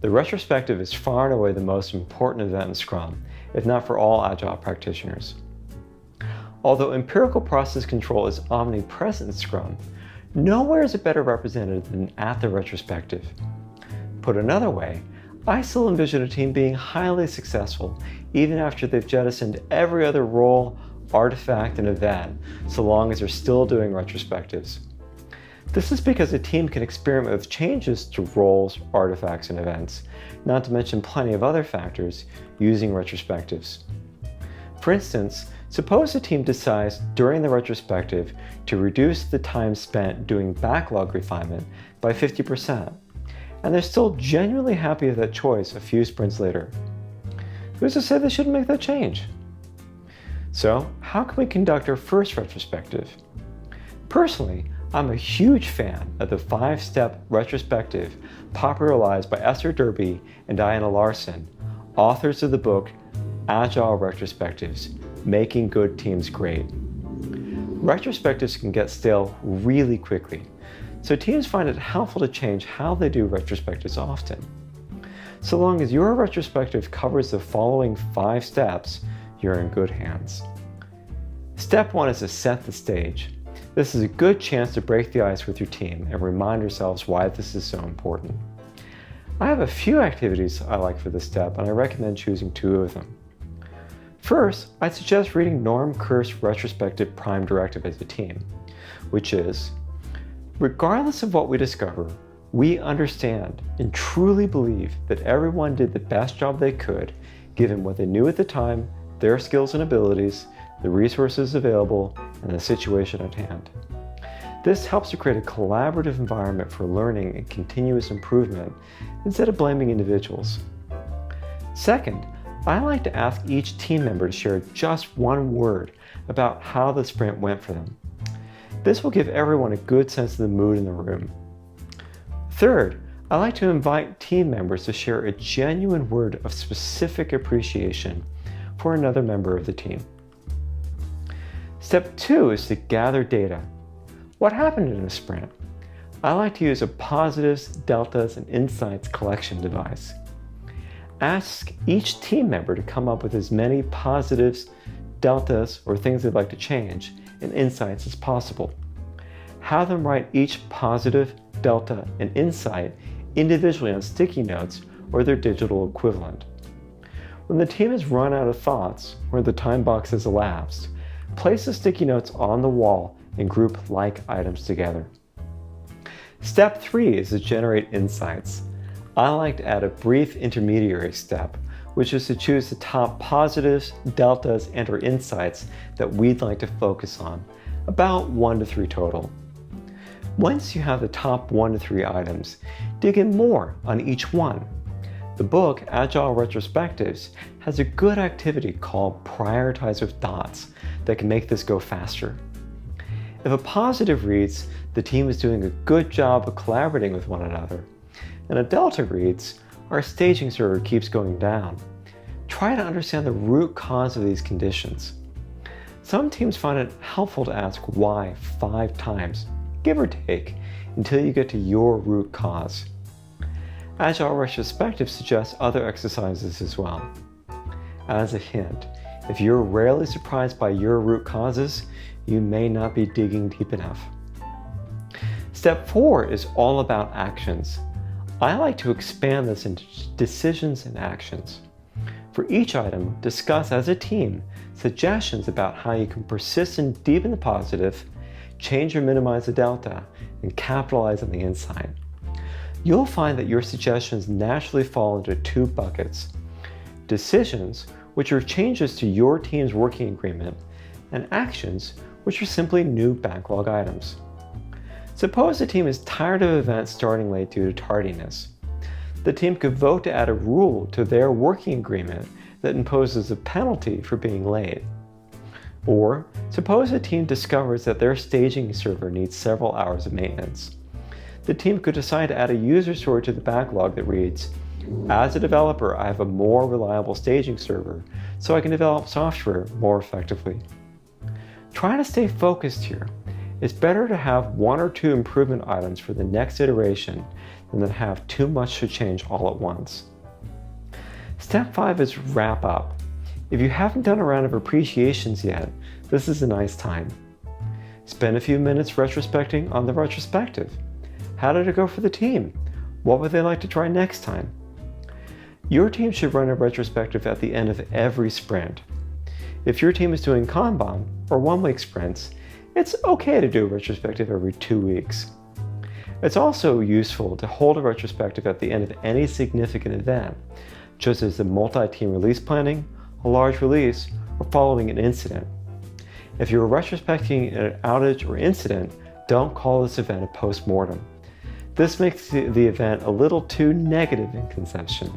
The retrospective is far and away the most important event in Scrum, if not for all Agile practitioners. Although empirical process control is omnipresent in Scrum, nowhere is it better represented than at the retrospective. Put another way, I still envision a team being highly successful even after they've jettisoned every other role, artifact, and event, so long as they're still doing retrospectives. This is because a team can experiment with changes to roles, artifacts, and events, not to mention plenty of other factors, using retrospectives. For instance, suppose a team decides during the retrospective to reduce the time spent doing backlog refinement by 50%, and they're still genuinely happy with that choice a few sprints later. Who's to say they shouldn't make that change? So, how can we conduct our first retrospective? Personally, I'm a huge fan of the 5-step retrospective popularized by Esther Derby and Diana Larson, authors of the book Agile Retrospectives, Making Good Teams Great. Retrospectives can get stale really quickly, so teams find it helpful to change how they do retrospectives often. So long as your retrospective covers the following 5 steps, you're in good hands. Step 1 is to set the stage. This is a good chance to break the ice with your team and remind yourselves why this is so important. I have a few activities I like for this step, and I recommend choosing 2 of them. First, I'd suggest reading Norm Kerr's retrospective prime directive as a team, which is, regardless of what we discover, we understand and truly believe that everyone did the best job they could, given what they knew at the time, their skills and abilities, the resources available, and the situation at hand. This helps to create a collaborative environment for learning and continuous improvement instead of blaming individuals. Second, I like to ask each team member to share just 1 word about how the sprint went for them. This will give everyone a good sense of the mood in the room. Third, I like to invite team members to share a genuine word of specific appreciation for another member of the team. Step 2 is to gather data. What happened in a sprint? I like to use a positives, deltas, and insights collection device. Ask each team member to come up with as many positives, deltas, or things they'd like to change, and insights as possible. Have them write each positive, delta, and insight individually on sticky notes or their digital equivalent. When the team has run out of thoughts or the time box has elapsed, place the sticky notes on the wall and group like items together. Step 3 is to generate insights. I like to add a brief intermediary step, which is to choose the top positives, deltas, and/or insights that we'd like to focus on, about 1 to 3 total. Once you have the top 1 to 3 items, dig in more on each one. The book, Agile Retrospectives, has a good activity called Prioritize with Dots that can make this go faster. If a positive reads, the team is doing a good job of collaborating with one another, and a delta reads, our staging server keeps going down, try to understand the root cause of these conditions. Some teams find it helpful to ask why 5 times, give or take, until you get to your root cause. Agile Retrospective suggests other exercises as well. As a hint, if you're rarely surprised by your root causes, you may not be digging deep enough. Step 4 is all about actions. I like to expand this into decisions and actions. For each item, discuss as a team suggestions about how you can persist and deepen the positive, change or minimize the delta, and capitalize on the insight. You'll find that your suggestions naturally fall into 2 buckets: decisions, which are changes to your team's working agreement, and actions, which are simply new backlog items. Suppose the team is tired of events starting late due to tardiness. The team could vote to add a rule to their working agreement that imposes a penalty for being late. Or suppose a team discovers that their staging server needs several hours of maintenance. The team could decide to add a user story to the backlog that reads, as a developer, I have a more reliable staging server, so I can develop software more effectively. Try to stay focused here. It's better to have 1 or 2 improvement items for the next iteration than to have too much to change all at once. Step 5 is wrap up. If you haven't done a round of appreciations yet, this is a nice time. Spend a few minutes retrospecting on the retrospective. How did it go for the team? What would they like to try next time? Your team should run a retrospective at the end of every sprint. If your team is doing Kanban or 1-week sprints, it's okay to do a retrospective every 2 weeks. It's also useful to hold a retrospective at the end of any significant event, such as the multi-team release planning, a large release, or following an incident. If you're retrospecting an outage or incident, don't call this event a post-mortem. This makes the event a little too negative in conception,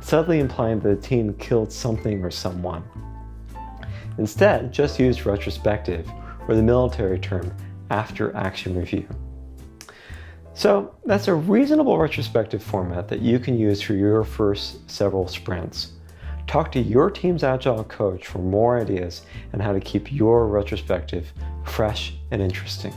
subtly implying that the team killed something or someone. Instead, just use retrospective, or the military term, after-action review. So that's a reasonable retrospective format that you can use for your first several sprints. Talk to your team's Agile coach for more ideas on how to keep your retrospective fresh and interesting.